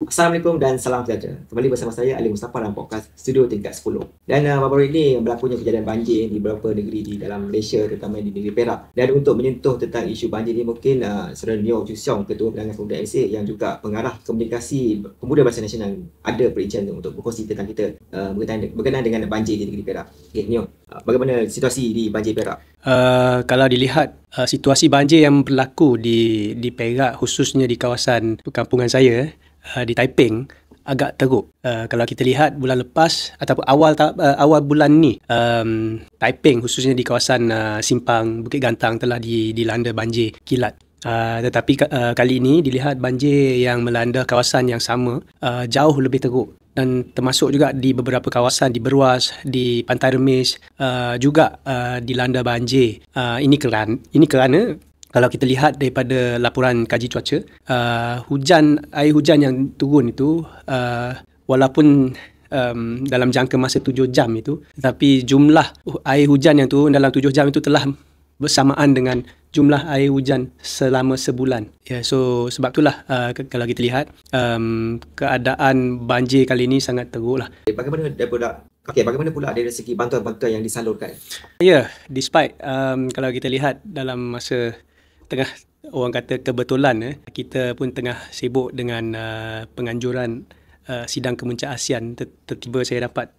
Assalamualaikum dan salam sejahtera. Kembali bersama saya Ali Mustafa dalam podcast Studio Tingkat 10. Dan baru-baru ini berlakunya kejadian banjir di beberapa negeri di dalam Malaysia, terutama di negeri Perak. Dan untuk menyentuh tentang isu banjir ini, mungkin Saudara Neo Chu Siong, Ketua Pelangan Pemuda MCA yang juga pengarah komunikasi Pemuda Barisan Nasional, ada perincian untuk berkongsi tentang kita berkenaan dengan banjir di negeri Perak. Okay, Neo, bagaimana situasi di banjir Perak? Kalau dilihat situasi banjir yang berlaku di Perak, khususnya di kawasan perkampungan saya di Taiping, agak teruk. Kalau kita lihat bulan lepas ataupun awal bulan ni, Taiping khususnya di kawasan Simpang Bukit Gantang telah dilanda banjir kilat. Tetapi kali ini dilihat banjir yang melanda kawasan yang sama jauh lebih teruk, dan termasuk juga di beberapa kawasan di Beruas, di Pantai Remis juga dilanda banjir. Ini kerana kalau kita lihat daripada laporan kaji cuaca, air hujan yang turun itu walaupun dalam jangka masa 7 jam itu, tetapi jumlah air hujan yang turun dalam 7 jam itu telah bersamaan dengan jumlah air hujan selama sebulan. So sebab itulah kalau kita lihat keadaan banjir kali ini sangat teruk lah. Bagaimana pula dari segi bantuan-bantuan yang disalurkan? Despite kalau kita lihat dalam masa tengah, orang kata kebetulan, kita pun tengah sibuk dengan penganjuran sidang kemuncak ASEAN. Tiba-tiba saya dapat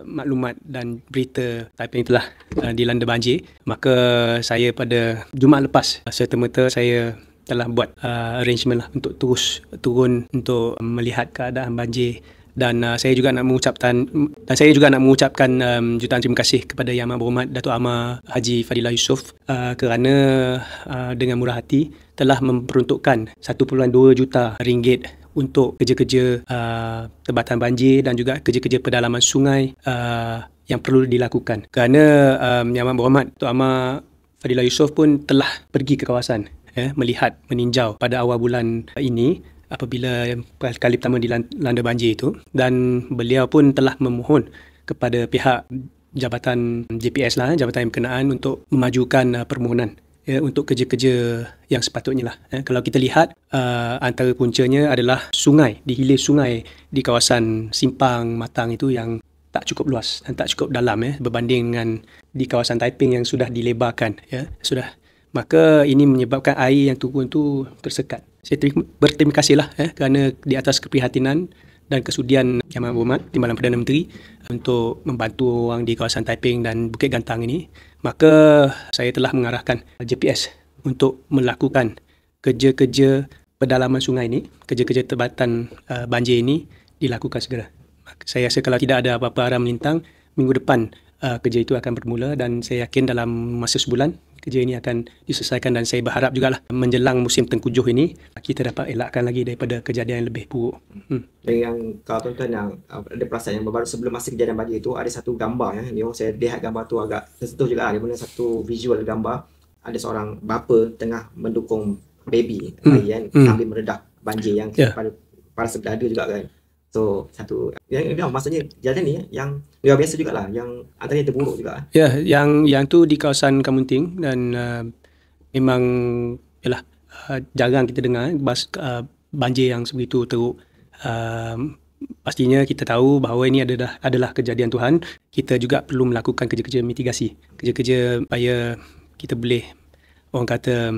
maklumat dan berita Taiping itulah dilanda banjir. Maka saya pada Jumaat lepas, serta-merta saya telah buat arrangement lah untuk terus turun untuk melihat keadaan banjir. Dan saya juga nak mengucapkan jutaan terima kasih kepada Yang Amat Berhormat Datuk Amar Haji Fadilah Yusof kerana dengan murah hati telah memperuntukkan 1.2 juta ringgit untuk kerja-kerja tebatan banjir dan juga kerja-kerja pedalaman sungai yang perlu dilakukan. Kerana Yang Amat Berhormat Datuk Amar Fadilah Yusof pun telah pergi ke kawasan melihat, meninjau pada awal bulan ini apabila kali pertama dilanda banjir itu, dan beliau pun telah memohon kepada pihak Jabatan JPS lah, Jabatan yang berkenaan, untuk memajukan permohonan untuk kerja-kerja yang sepatutnya lah. Kalau kita lihat antara puncanya adalah sungai, di hilir sungai di kawasan Simpang Matang itu yang tak cukup luas dan tak cukup dalam berbanding dengan di kawasan Taiping yang sudah dilebarkan maka ini menyebabkan air yang turun tu tersekat. Saya berterima kasihlah kerana di atas keprihatinan dan kesudian Yang Amat Berhormat Timbalan Perdana Menteri untuk membantu orang di kawasan Taiping dan Bukit Gantang ini. Maka saya telah mengarahkan JPS untuk melakukan kerja-kerja pedalaman sungai ini, kerja-kerja tebatan banjir ini dilakukan segera. Saya rasa kalau tidak ada apa-apa arah melintang, minggu depan kerja itu akan bermula, dan saya yakin dalam masa sebulan kerja ini akan diselesaikan. Dan saya berharap jugalah menjelang musim tengkujuh ini kita dapat elakkan lagi daripada kejadian yang lebih buruk. Dan yang kalau tuan-tuan yang ada perasaan yang baru sebelum masa kejadian banjir itu, ada satu gambar saya lihat gambar tu agak tersentuh juga. Di mana satu visual gambar, ada seorang bapa tengah mendukung baby sambil meredah banjir yang pada sebelah ada juga kan. So satu yang maksudnya jalan ni yang luar biasa jugalah, yang antaranya terburuk juga. Yang tu di kawasan Kamunting, dan memang jarang kita dengar banjir yang sebegitu teruk. Pastinya kita tahu bahawa ini adalah kejadian Tuhan. Kita juga perlu melakukan kerja-kerja mitigasi, kerja-kerja supaya kita boleh, orang kata,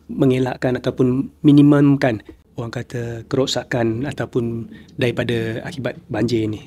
mengelakkan ataupun minimumkan, orang kata, kerosakan ataupun daripada akibat banjir ini.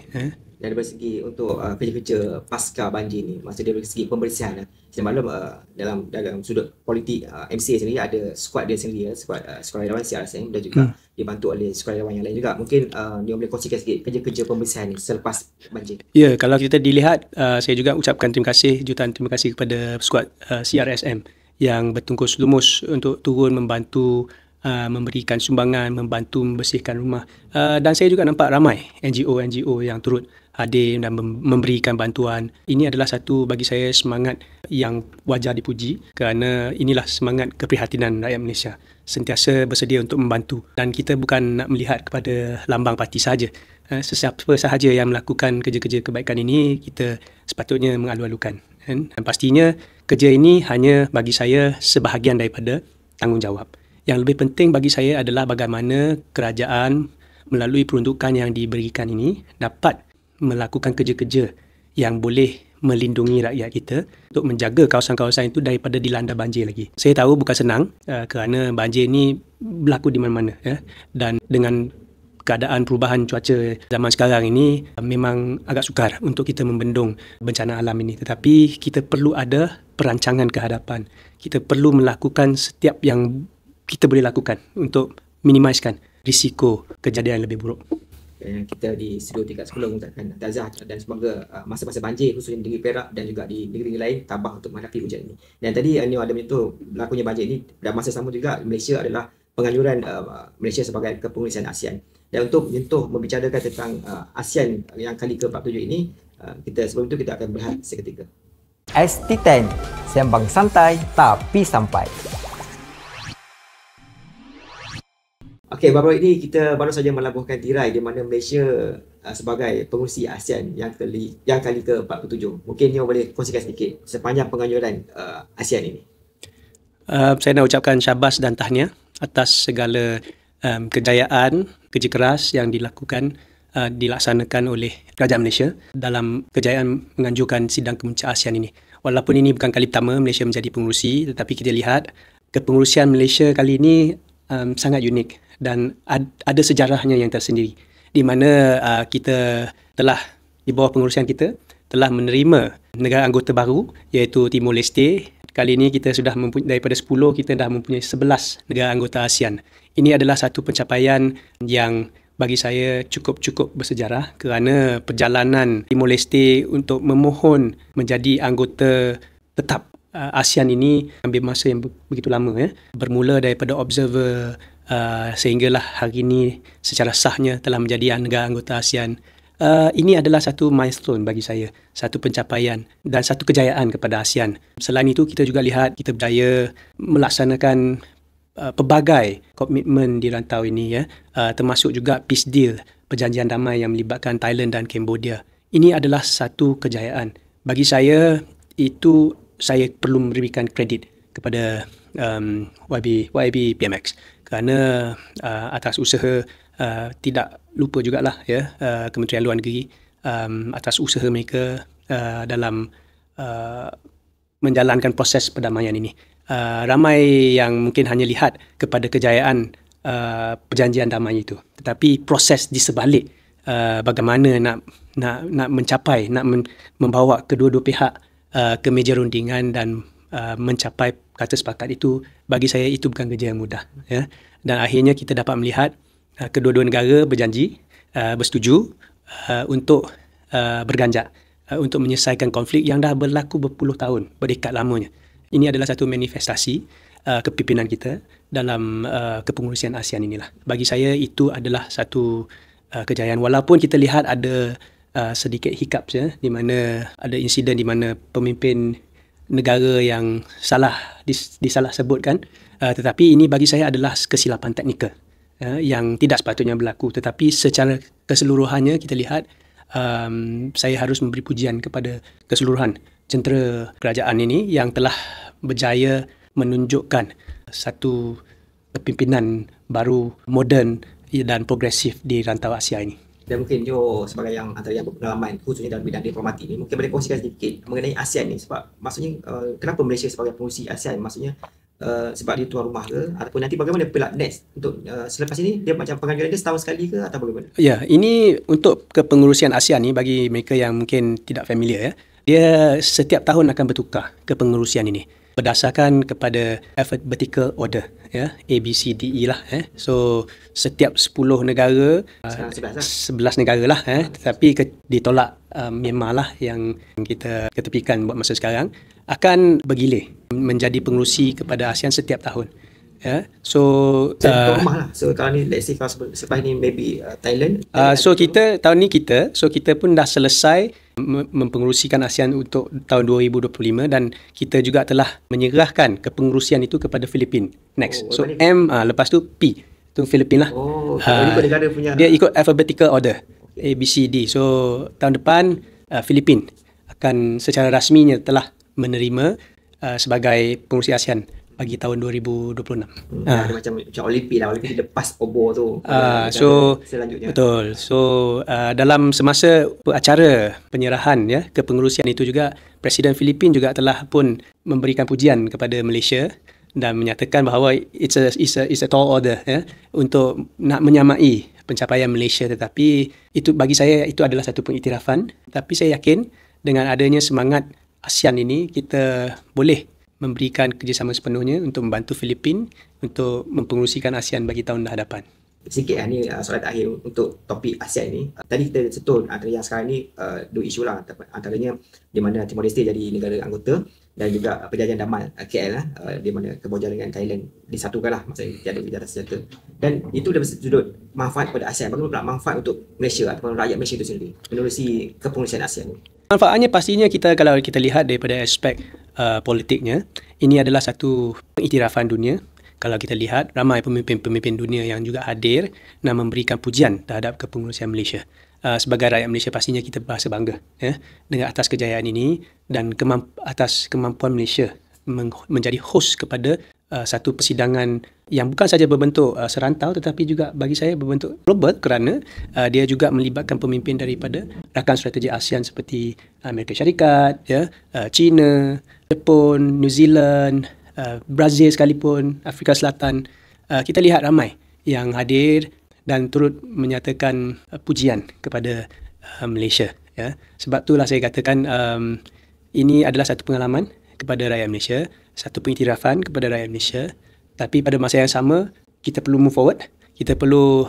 Dan dari segi untuk kerja-kerja pasca banjir ni, maksudnya dari segi pembersihan, saya maklum dalam sudut politik MCA sendiri ada skuad dia sendiri, skuad sukarelawan CRSM, dan juga dibantu oleh sukarelawan yang lain juga. Mungkin dia boleh kongsikan sikit kerja-kerja pembersihan ni selepas banjir. Kalau kita dilihat, saya juga ucapkan jutaan terima kasih kepada skuad CRSM yang bertungkus lumus untuk turun membantu, memberikan sumbangan, membantu membersihkan rumah. Dan saya juga nampak ramai NGO yang turut hadir dan memberikan bantuan. Ini adalah satu bagi saya semangat yang wajar dipuji, kerana inilah semangat keprihatinan rakyat Malaysia, sentiasa bersedia untuk membantu. Dan kita bukan nak melihat kepada lambang parti sahaja. Sesiapa sahaja yang melakukan kerja-kerja kebaikan ini, kita sepatutnya mengalu-alukan. Dan pastinya kerja ini hanya bagi saya sebahagian daripada tanggungjawab. Yang lebih penting bagi saya adalah bagaimana kerajaan melalui peruntukan yang diberikan ini dapat melakukan kerja-kerja yang boleh melindungi rakyat kita untuk menjaga kawasan-kawasan itu daripada dilanda banjir lagi. Saya tahu bukan senang kerana banjir ini berlaku di mana-mana dan dengan keadaan perubahan cuaca zaman sekarang ini memang agak sukar untuk kita membendung bencana alam ini, tetapi kita perlu ada perancangan ke hadapan. Kita perlu melakukan setiap yang kita boleh lakukan untuk minimaliskan risiko kejadian yang lebih buruk. Kita di Studio Tingkat 10 mengucapkan tahniah dan semoga masa-masa banjir khususnya di negeri Perak dan juga di negeri lain tabah untuk menghadapi hujan ini. Dan tadi Neo ada menyentuh berlakunya banjir ini, dan masa sama juga Malaysia adalah penganjuran Malaysia sebagai kepengurusan ASEAN. Dan untuk menyentuh membicarakan tentang ASEAN yang kali ke-47 ini, sebelum itu kita akan berehat seketika. ST10, sembang santai tapi sampai. Okey, baru-baru ini kita baru saja melabuhkan tirai di mana Malaysia sebagai pengurusi ASEAN yang kali ke-47. Mungkin Neo boleh kongsikan sedikit sepanjang penganjuran ASEAN ini. Saya nak ucapkan syabas dan tahniah atas segala kejayaan, kerja keras yang dilaksanakan oleh Kerajaan Malaysia dalam kejayaan menganjurkan sidang kemuncak ASEAN ini. Walaupun ini bukan kali pertama Malaysia menjadi pengurusi, tetapi kita lihat kepengurusian Malaysia kali ini sangat unik dan ada sejarahnya yang tersendiri, di mana kita telah di bawah pengurusian kita telah menerima negara anggota baru iaitu Timor Leste. Kali ini kita sudah mempunyai daripada 10 kita dah mempunyai 11 negara anggota ASEAN. Ini adalah satu pencapaian yang bagi saya cukup bersejarah kerana perjalanan Timor Leste untuk memohon menjadi anggota tetap ASEAN ini ambil masa yang begitu lama. Bermula daripada observer sehinggalah hari ini secara sahnya telah menjadi negara anggota ASEAN. Ini adalah satu milestone bagi saya, satu pencapaian dan satu kejayaan kepada ASEAN. Selain itu, kita juga lihat kita berjaya melaksanakan pelbagai komitmen di rantau ini, termasuk juga Peace Deal, perjanjian damai yang melibatkan Thailand dan Cambodia. Ini adalah satu kejayaan. Bagi saya, itu saya perlu memberikan kredit kepada YB PMX kerana atas usaha, tidak lupa jugalah Kementerian Luar Negeri atas usaha mereka dalam menjalankan proses perdamaian ini. Ramai yang mungkin hanya lihat kepada kejayaan perjanjian damai itu, tetapi proses di sebalik bagaimana nak mencapai, nak membawa kedua-dua pihak ke meja rundingan dan mencapai kata sepakat itu, bagi saya itu bukan kerja yang mudah. Dan akhirnya kita dapat melihat kedua-dua negara berjanji, bersetuju untuk berganjak untuk menyelesaikan konflik yang dah berlaku berpuluh tahun, berdekad lamanya. Ini adalah satu manifestasi kepimpinan kita dalam kepengurusian ASEAN inilah. Bagi saya itu adalah satu kejayaan, walaupun kita lihat ada sedikit hiccups, di mana ada insiden di mana pemimpin negara yang disalah sebutkan, tetapi ini bagi saya adalah kesilapan teknikal yang tidak sepatutnya berlaku. Tetapi secara keseluruhannya kita lihat, saya harus memberi pujian kepada keseluruhan jentera kerajaan ini yang telah berjaya menunjukkan satu kepimpinan baru, moden dan progresif di rantau Asia ini. Dan mungkin Neo sebagai yang antara yang berpengalaman khususnya dalam bidang diplomatik ni, mungkin boleh kongsikan sedikit mengenai ASEAN ni, sebab maksudnya kenapa Malaysia sebagai pengurusi ASEAN, maksudnya sebab dia tuan rumah ke, ataupun nanti bagaimana pula next untuk selepas ini, dia macam penganjuran dia setahun sekali ke atau bagaimana? Ya, ini untuk kepengurusian ASEAN ni, bagi mereka yang mungkin tidak familiar, dia setiap tahun akan bertukar kepengurusian ini berdasarkan kepada alphabetical order, ABCDE lah. So setiap 10 negara, 11 negara lah, tetapi ditolak Myanmar lah yang kita ketepikan buat masa sekarang, akan bergilir menjadi pengurusi kepada ASEAN setiap tahun. So rumah lah. So kalau ni let's say kalau selepas ni maybe Thailand. So kita tahun ni kita pun dah selesai mempengurusikan ASEAN untuk tahun 2025 dan kita juga telah menyerahkan kepengurusian itu kepada Filipina next. So M lepas tu P tu Filipina lah. Negara punya dia ikut alphabetical order, A B C D. So tahun depan Filipina akan secara rasminya telah menerima sebagai pengurusi ASEAN bagi tahun 2026. Ada macam Olimpik lah, Olimpik lepas obor tu. Selanjutnya. Betul. So dalam semasa acara penyerahan kepengurusian itu juga, Presiden Filipin juga telah pun memberikan pujian kepada Malaysia dan menyatakan bahawa it's a tall order untuk nak menyamai pencapaian Malaysia, tetapi itu bagi saya itu adalah satu pengiktirafan. Tapi saya yakin dengan adanya semangat ASEAN ini, kita boleh memberikan kerjasama sepenuhnya untuk membantu Filipin untuk mempengerusikan ASEAN bagi tahun hadapan. Sikit ni soalan terakhir untuk topik ASEAN ni. Tadi kita sentuh antara yang sekarang ni dua isu lah, antaranya di mana Timor Leste jadi negara anggota dan juga perjanjian damai KL di mana Kemboja dengan Thailand disatukan lah, maksudnya tiada gencatan senjata. Dan itu dari sudut manfaat pada ASEAN, bagaimana pula manfaat untuk Malaysia ataupun rakyat Malaysia itu sendiri menerusi kepengurusian ASEAN ni? Manfaatnya pastinya kalau kita lihat daripada aspek politiknya, ini adalah satu pengiktirafan dunia. Kalau kita lihat ramai pemimpin-pemimpin dunia yang juga hadir dan memberikan pujian terhadap kepengurusian Malaysia. Sebagai rakyat Malaysia pastinya kita berasa bangga dengan atas kejayaan ini dan atas kemampuan Malaysia menjadi host kepada satu persidangan yang bukan saja berbentuk serantau tetapi juga bagi saya berbentuk global, kerana dia juga melibatkan pemimpin daripada rakan strategi ASEAN seperti Amerika Syarikat, China, Jepun, New Zealand, Brazil sekalipun, Afrika Selatan. Kita lihat ramai yang hadir dan turut menyatakan pujian kepada Malaysia. Sebab itulah saya katakan ini adalah satu pengalaman kepada rakyat Malaysia, satu pengiktirafan kepada rakyat Malaysia. Tapi pada masa yang sama, kita perlu move forward. Kita perlu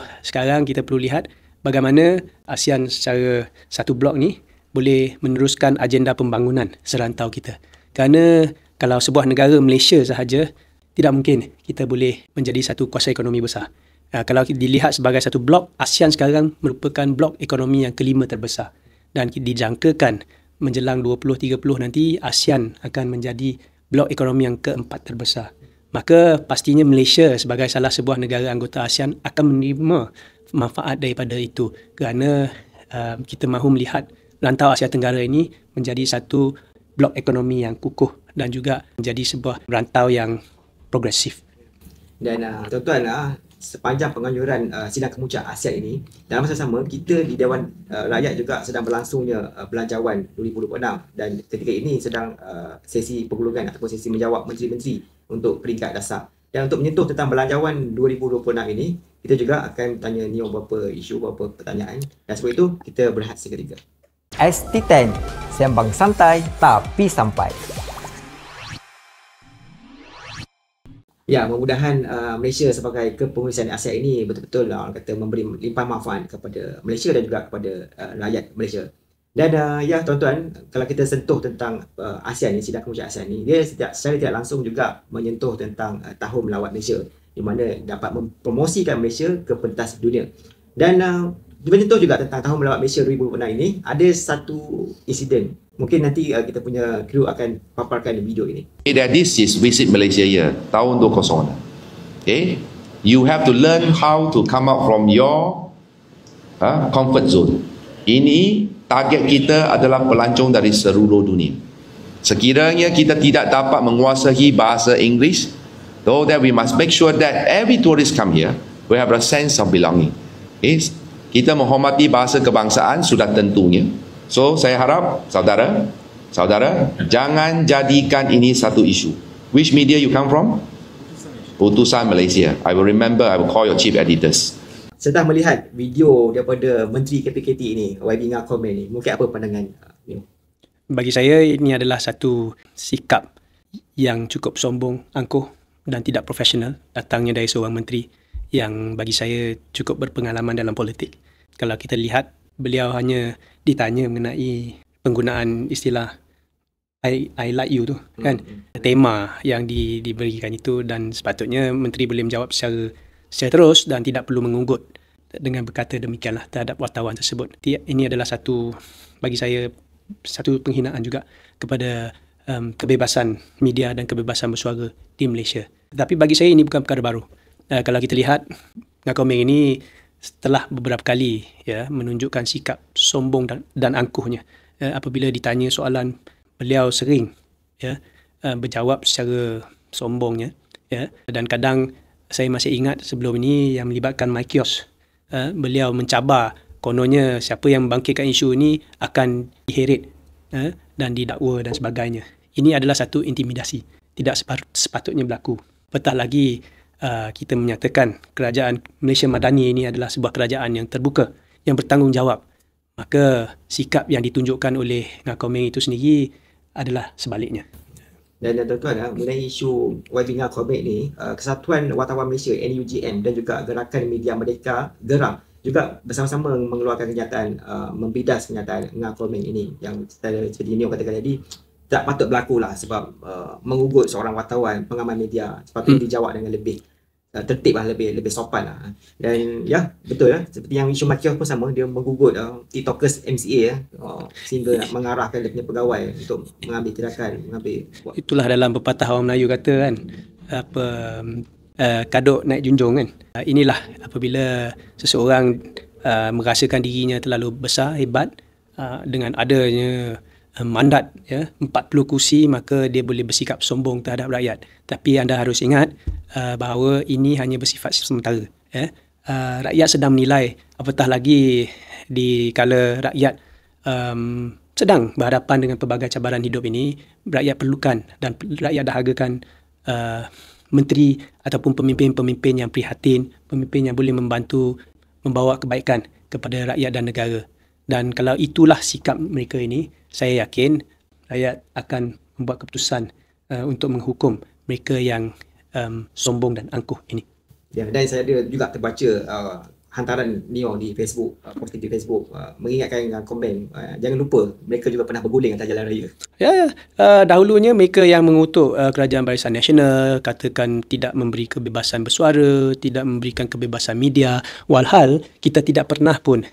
lihat bagaimana ASEAN secara satu blok ni boleh meneruskan agenda pembangunan serantau kita. Kerana kalau sebuah negara Malaysia sahaja, tidak mungkin kita boleh menjadi satu kuasa ekonomi besar. Kalau dilihat sebagai satu blok, ASEAN sekarang merupakan blok ekonomi yang kelima terbesar. Dan dijangkakan menjelang 2030 nanti, ASEAN akan menjadi blok ekonomi yang keempat terbesar. Maka pastinya Malaysia sebagai salah sebuah negara anggota ASEAN akan menerima manfaat daripada itu. Kerana kita mahu melihat rantau Asia Tenggara ini menjadi satu blok ekonomi yang kukuh dan juga menjadi sebuah rantau yang progresif. Dan tuan-tuan, sepanjang penganjuran sidang kemuncak ASEAN ini, dalam masa sama kita di Dewan Rakyat juga sedang berlangsungnya Belanjawan 2026 dan ketika ini sedang sesi pergulungan ataupun sesi menjawab menteri-menteri untuk peringkat dasar. Dan untuk menyentuh tentang Belanjawan 2026 ini, kita juga akan tanya Neo beberapa isu, beberapa pertanyaan, dan sebab itu kita berehat seketika. ST10, sembang santai tapi sampai. Ya, mudah-mudahan Malaysia sebagai kepengurusian ASEAN ini betul-betul orang kata memberi limpahan manfaat kepada Malaysia dan juga kepada rakyat Malaysia. Dan ya tuan-tuan, kalau kita sentuh tentang ASEAN ni, sidang kemuncak ASEAN ni, dia secara tidak langsung juga menyentuh tentang Tahun Melawat Malaysia, di mana dapat mempromosikan Malaysia ke pentas dunia. Dan menyentuh juga tentang Tahun Melawat Malaysia 2026 ini, ada satu insiden. Mungkin nanti kita punya kru akan paparkan video ini. That this is Visit Malaysia Year, tahun 2026. Okay? You have to learn how to come out from your comfort zone. Ini target kita adalah pelancong dari seluruh dunia. Sekiranya kita tidak dapat menguasai bahasa Inggeris, so that we must make sure that every tourist come here will have a sense of belonging. Okay? Kita menghormati bahasa kebangsaan sudah tentunya. So, saya harap saudara jangan jadikan ini satu isu. Which media you come from? Putusan Malaysia. I will remember, I will call your chief editors. Setelah melihat video daripada Menteri KPKT ini, YB Ngakom ini, mungkin apa pandangan Neo? Bagi saya, ini adalah satu sikap yang cukup sombong, angkuh dan tidak profesional datangnya dari seorang menteri yang bagi saya cukup berpengalaman dalam politik. Kalau kita lihat, beliau hanya ditanya mengenai penggunaan istilah I like you tu kan, tema yang diberikan itu, dan sepatutnya menteri boleh menjawab secara terus dan tidak perlu mengunggut dengan berkata demikianlah terhadap wartawan tersebut. Ini adalah bagi saya satu penghinaan juga kepada kebebasan media dan kebebasan bersuara di Malaysia. Tetapi bagi saya ini bukan perkara baru. Kalau kita lihat, Ngakom ini setelah beberapa kali menunjukkan sikap sombong dan angkuhnya apabila ditanya soalan, beliau sering berjawab secara sombongnya, ya. Dan kadang saya masih ingat sebelum ini yang melibatkan Mike Kios. Beliau mencabar kononnya siapa yang membangkitkan isu ini akan diheret dan didakwa dan sebagainya. Ini adalah satu intimidasi, tidak sepatutnya berlaku. Apatah lagi kita menyatakan kerajaan Malaysia Madani ini adalah sebuah kerajaan yang terbuka, yang bertanggungjawab. Maka sikap yang ditunjukkan oleh Ngah Komeng itu sendiri adalah sebaliknya. Dan tuan-tuan, mengenai isu YB Ngah Komeng ni, Kesatuan Wartawan Malaysia NUGM dan juga Gerakan Media Merdeka Geram juga bersama-sama mengeluarkan kenyataan membidas kenyataan Ngah Komeng ini yang seperti Neo katakan tadi tak patut berlaku lah sebab mengugut seorang wartawan, pengamal media sepatutnya dijawab dengan lebih tertib lah, lebih sopan lah. Dan ya betul lah, seperti yang isu Makios pun sama, dia menggugut TikTokers MCA sehingga nak mengarahkan dia punya pegawai untuk mengambil tindakan, itulah dalam pepatah orang Melayu kata kan, kaduk naik junjung kan. Inilah apabila seseorang merasakan dirinya terlalu besar, hebat, dengan adanya mandat 40 kursi, maka dia boleh bersikap sombong terhadap rakyat. Tapi anda harus ingat bahawa ini hanya bersifat sementara. Rakyat sedang menilai, apatah lagi di kala rakyat sedang berhadapan dengan pelbagai cabaran hidup ini. Rakyat perlukan dan rakyat dahagakan menteri ataupun pemimpin-pemimpin yang prihatin, pemimpin yang boleh membantu membawa kebaikan kepada rakyat dan negara. Dan kalau itulah sikap mereka ini, saya yakin rakyat akan membuat keputusan untuk menghukum mereka yang sombong dan angkuh ini. Ya, dan saya juga terbaca hantaran Neo di Facebook, posting di Facebook, mengingatkan dengan komen, jangan lupa mereka juga pernah berguling atas jalan raya. Dahulunya mereka yang mengutuk Kerajaan Barisan Nasional, katakan tidak memberi kebebasan bersuara, tidak memberikan kebebasan media, walhal kita tidak pernah pun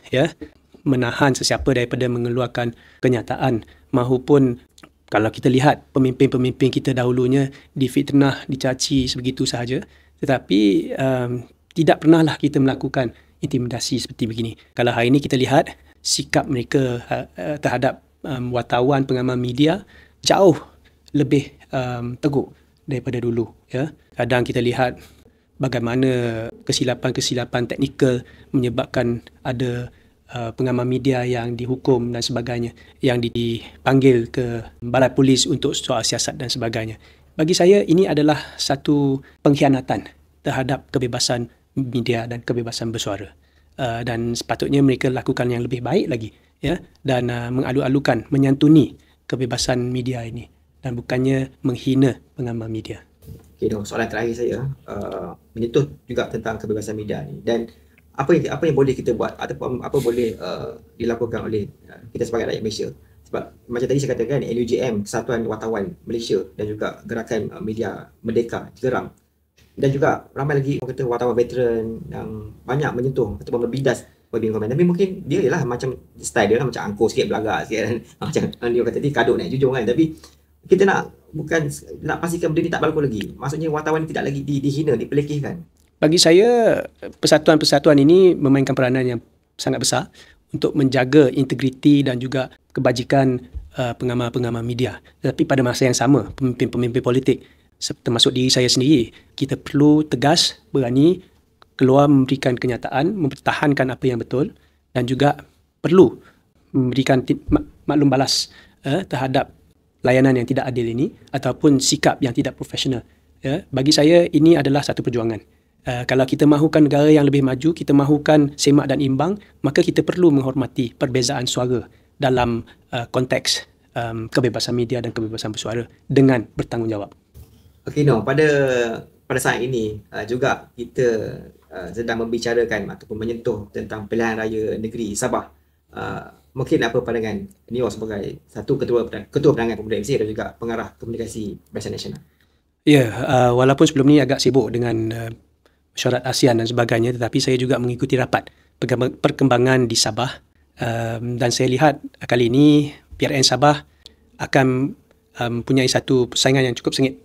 menahan sesiapa daripada mengeluarkan kenyataan, mahupun kalau kita lihat pemimpin-pemimpin kita dahulunya difitnah, dicaci sebegitu sahaja, tetapi tidak pernahlah kita melakukan intimidasi seperti begini. Kalau hari ini kita lihat sikap mereka terhadap wartawan, pengamal media jauh lebih teruk daripada dulu. Kadang kita lihat bagaimana kesilapan-kesilapan teknikal menyebabkan ada pengamal media yang dihukum dan sebagainya, yang dipanggil ke balai polis untuk soal siasat dan sebagainya. Bagi saya ini adalah satu pengkhianatan terhadap kebebasan media dan kebebasan bersuara. Dan sepatutnya mereka lakukan yang lebih baik lagi, dan mengalu-alukan, menyantuni kebebasan media ini dan bukannya menghina pengamal media. Okay, soalan terakhir saya menyentuh juga tentang kebebasan media ni, dan apa yang boleh kita buat ataupun apa boleh dilakukan oleh kita sebagai rakyat Malaysia. Sebab macam tadi saya katakan, NUGM, Kesatuan Wartawan Malaysia dan juga Gerakan Media Merdeka Geram, dan juga ramai lagi orang kata wartawan veteran yang banyak menyentuh ataupun membidas YB Ngah Komeng. Tapi mungkin dia ialah macam style dia lah, macam angkuh sikit, belagak sikit kan. Macam dia kata tadi, kaduk naik junjung kan. Tapi kita nak pastikan benda ni tak berlaku lagi. Maksudnya wartawan tidak lagi dihina, dipelekehkan. Bagi saya, persatuan-persatuan ini memainkan peranan yang sangat besar untuk menjaga integriti dan juga kebajikan pengamal-pengamal media. Tetapi pada masa yang sama, pemimpin-pemimpin politik, termasuk diri saya sendiri, kita perlu tegas, berani keluar memberikan kenyataan, mempertahankan apa yang betul, dan juga perlu memberikan maklum balas terhadap layanan yang tidak adil ini ataupun sikap yang tidak profesional. Bagi saya, ini adalah satu perjuangan. Kalau kita mahukan negara yang lebih maju, kita mahukan semak dan imbang, maka kita perlu menghormati perbezaan suara dalam konteks kebebasan media dan kebebasan bersuara dengan bertanggungjawab. Okey, pada saat ini juga kita sedang membicarakan ataupun menyentuh tentang pilihan raya negeri Sabah. Mungkin apa pandangan Neo sebagai satu ketua perangai pemuda MCA dan juga pengarah komunikasi Barisan Nasional? Walaupun sebelum ni agak sibuk dengan mesyuarat ASEAN dan sebagainya, tetapi saya juga mengikuti rapat perkembangan di Sabah, dan saya lihat kali ini PRN Sabah akan mempunyai satu persaingan yang cukup sengit.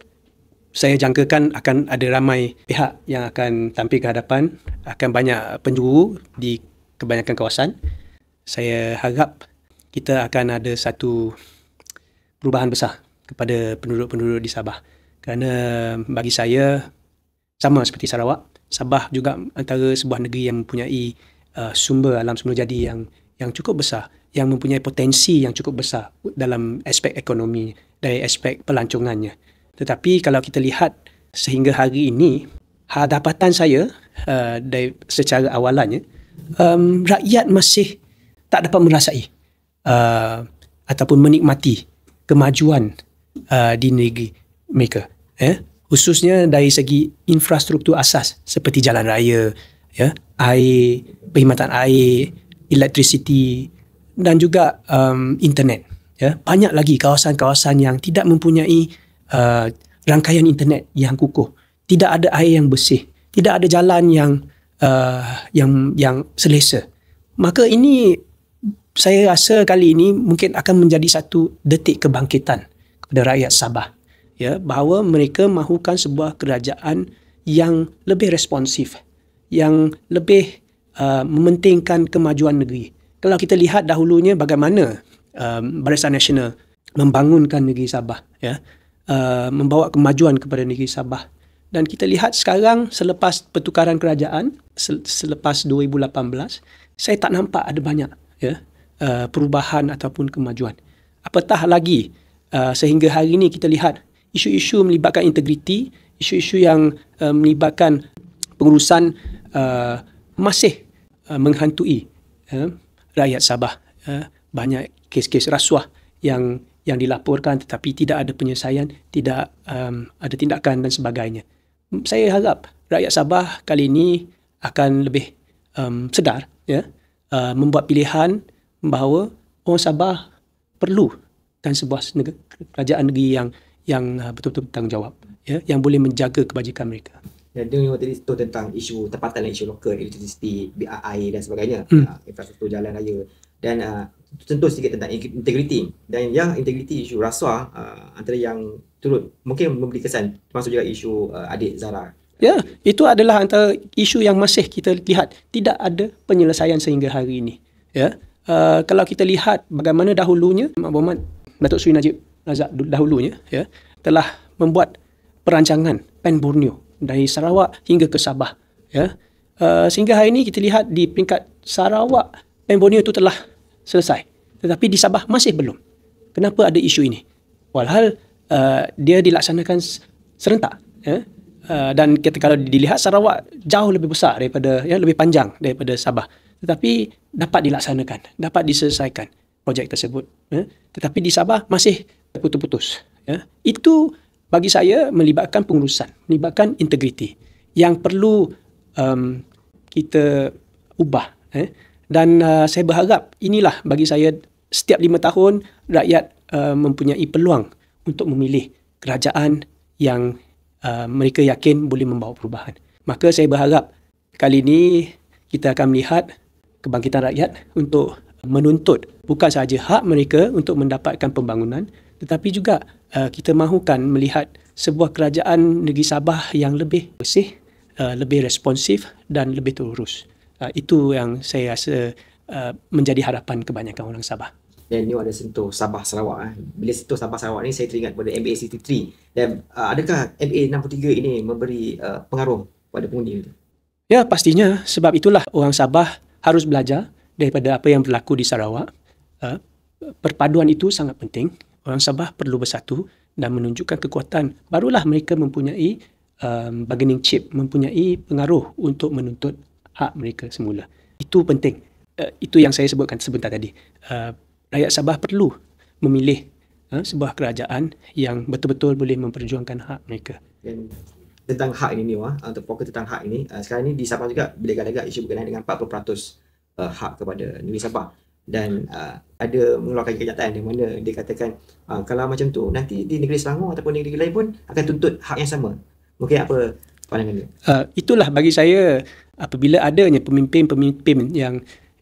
Saya jangkakan akan ada ramai pihak yang akan tampil ke hadapan, akan banyak penjuru di kebanyakan kawasan. Saya harap kita akan ada satu perubahan besar kepada penduduk-penduduk di Sabah. Kerana bagi saya, sama seperti Sarawak, Sabah juga antara sebuah negeri yang mempunyai sumber alam semula jadi yang cukup besar, yang mempunyai potensi yang cukup besar dalam aspek ekonomi, dari aspek pelancongannya. Tetapi kalau kita lihat sehingga hari ini, dapatan saya dari secara awalannya, rakyat masih tak dapat merasai ataupun menikmati kemajuan di negeri mereka. Khususnya dari segi infrastruktur asas seperti jalan raya, air, perkhidmatan air, elektrisiti dan juga internet. Banyak lagi kawasan-kawasan yang tidak mempunyai rangkaian internet yang kukuh. Tidak ada air yang bersih, tidak ada jalan yang selesa. Maka ini saya rasa kali ini mungkin akan menjadi satu detik kebangkitan kepada rakyat Sabah. Bahawa mereka mahukan sebuah kerajaan yang lebih responsif, yang lebih mementingkan kemajuan negeri. Kalau kita lihat dahulunya bagaimana Barisan Nasional membangunkan negeri Sabah, membawa kemajuan kepada negeri Sabah. Dan kita lihat sekarang selepas pertukaran kerajaan, selepas 2018, saya tak nampak ada banyak perubahan ataupun kemajuan. Apatah lagi sehingga hari ini kita lihat isu-isu melibatkan integriti, isu-isu yang melibatkan pengurusan masih menghantui rakyat Sabah. Banyak kes-kes rasuah yang dilaporkan tetapi tidak ada penyelesaian, tidak ada tindakan dan sebagainya. Saya harap rakyat Sabah kali ini akan lebih sedar, membuat pilihan bahawa orang Sabah perlukan sebuah kerajaan negeri yang betul-betul bertanggungjawab, yang boleh menjaga kebajikan mereka. Dan dia tadi tu tentang isu tempatan dan isu lokal, elektrisiti, air dan sebagainya, infrastruktur jalan raya. Dan tentu sedikit tentang integriti. Dan yang integriti, isu rasuah antara yang turut mungkin memberi kesan, termasuk juga isu adik Zara. Itu adalah antara isu yang masih kita lihat tidak ada penyelesaian sehingga hari ini. Kalau kita lihat bagaimana dahulunya Mak Berhormat Datuk Seri Najib Razak dahulunya telah membuat perancangan PAN Borneo dari Sarawak hingga ke Sabah. Sehingga hari ini kita lihat di peringkat Sarawak, PAN Borneo itu telah selesai. Tetapi di Sabah masih belum. Kenapa ada isu ini? Walhal dia dilaksanakan serentak. Dan kalau dilihat Sarawak jauh lebih besar daripada, lebih panjang daripada Sabah. Tetapi dapat dilaksanakan, dapat diselesaikan projek tersebut. Tetapi di Sabah masih terputus-putus. Itu bagi saya melibatkan pengurusan, melibatkan integriti yang perlu kita ubah. Dan saya berharap inilah bagi saya setiap 5 tahun rakyat mempunyai peluang untuk memilih kerajaan yang mereka yakin boleh membawa perubahan. Maka saya berharap kali ini kita akan melihat kebangkitan rakyat untuk menuntut bukan sahaja hak mereka untuk mendapatkan pembangunan, tetapi juga kita mahukan melihat sebuah kerajaan negeri Sabah yang lebih bersih, lebih responsif dan lebih terurus. Itu yang saya rasa menjadi harapan kebanyakan orang Sabah. Dan ni ada sentuh Sabah Sarawak. Bila sentuh Sabah Sarawak ni saya teringat pada MA 63. Dan adakah MA 63 ini memberi pengaruh pada pengundi itu? Ya, pastinya. Sebab itulah orang Sabah harus belajar daripada apa yang berlaku di Sarawak. Perpaduan itu sangat penting. Orang Sabah perlu bersatu dan menunjukkan kekuatan. Barulah mereka mempunyai bargaining chip, mempunyai pengaruh untuk menuntut hak mereka semula. Itu penting. Itu yang saya sebutkan sebentar tadi. Rakyat Sabah perlu memilih sebuah kerajaan yang betul-betul boleh memperjuangkan hak mereka. Dan tentang hak ini untuk fokus tentang hak ini, sekarang ini di Sabah juga berdegar-degar isu berkenaan dengan 40% hak kepada negeri Sabah. Dan ada mengeluarkan kenyataan di mana dia katakan kalau macam tu nanti di negeri Selangor ataupun negeri lain pun akan tuntut hak yang sama. Mungkin apa pandangan dia? Itulah bagi saya, apabila adanya pemimpin-pemimpin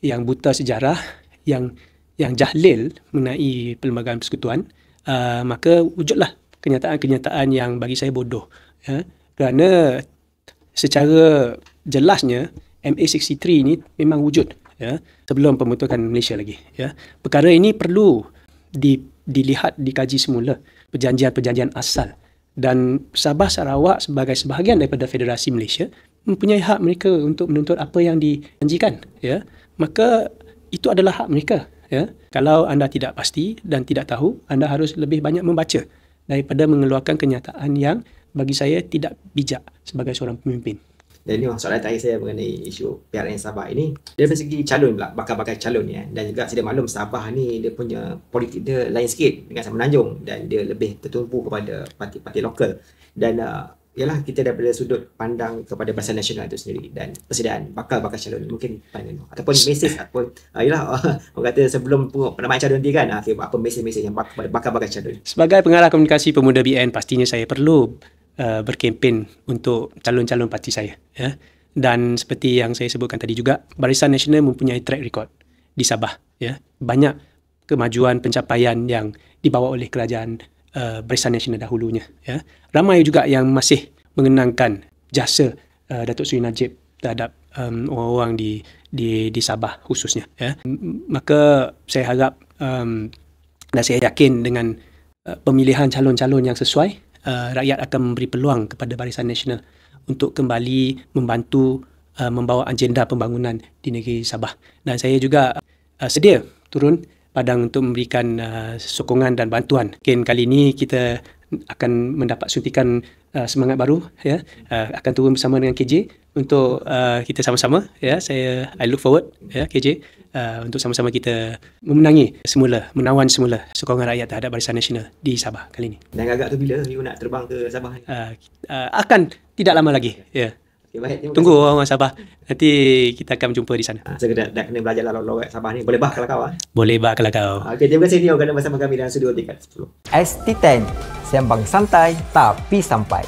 yang buta sejarah, yang jahlil mengenai perlembagaan persekutuan, maka wujudlah kenyataan-kenyataan yang bagi saya bodoh. Kerana secara jelasnya MA63 ini memang wujud sebelum pembentukan Malaysia lagi. Perkara ini perlu dilihat, dikaji semula, perjanjian-perjanjian asal Dan Sabah Sarawak sebagai sebahagian daripada Federasi Malaysia mempunyai hak mereka untuk menuntut apa yang dijanjikan, ya. Maka itu adalah hak mereka, ya. Kalau anda tidak pasti dan tidak tahu, anda harus lebih banyak membaca daripada mengeluarkan kenyataan yang bagi saya tidak bijak sebagai seorang pemimpin. Dan ini soalan terakhir saya mengenai isu PRN Sabah ini. Dari segi calon pula, bakal-bakal calon ya. Dan juga sedia maklum Sabah ni dia punya politik dia lain sikit dengan Semenanjung dan dia lebih tertumpu kepada parti-parti lokal. Dan ialah kita daripada sudut pandang kepada Barisan Nasional itu sendiri dan persediaan bakal-bakal calon mungkin pandangan ataupun mesej ataupun ialah orang kata sebelum penamaan calon nanti kan apa mesej-mesej yang bakal-bakal calon. Sebagai pengarah komunikasi pemuda BN, pastinya saya perlu berkempen untuk calon-calon parti saya, ya. Dan seperti yang saya sebutkan tadi juga, Barisan Nasional mempunyai track record di Sabah, ya. Banyak kemajuan pencapaian yang dibawa oleh kerajaan Barisan Nasional dahulunya, ya. Ramai juga yang masih mengenangkan jasa Datuk Seri Najib terhadap orang-orang di Sabah khususnya, ya. Maka saya harap dan saya yakin dengan pemilihan calon-calon yang sesuai, rakyat akan memberi peluang kepada Barisan Nasional untuk kembali membantu membawa agenda pembangunan di negeri Sabah. Dan saya juga sedia turun padang untuk memberikan sokongan dan bantuan. Mungkin kali ini kita akan mendapat suntikan semangat baru, ya. Akan turun bersama dengan KJ untuk kita sama-sama, ya. I look forward, ya, KJ, untuk sama-sama kita memenangi semula, menawan semula sokongan rakyat terhadap Barisan Nasional di Sabah kali ini. Dan agak tu bila you nak terbang ke Sabah? Akan tidak lama lagi, ya. Okay, baik, tunggu orang Sabah. Nanti kita akan berjumpa di sana. Saya dah kena belajar lalu Sabah ni. Boleh bah kalau kau. Boleh bah kalau kau. Okay, terima kasih Nio kerana bersama kami dalam studio tingkat 10. ST10, sembang santai tapi sampai.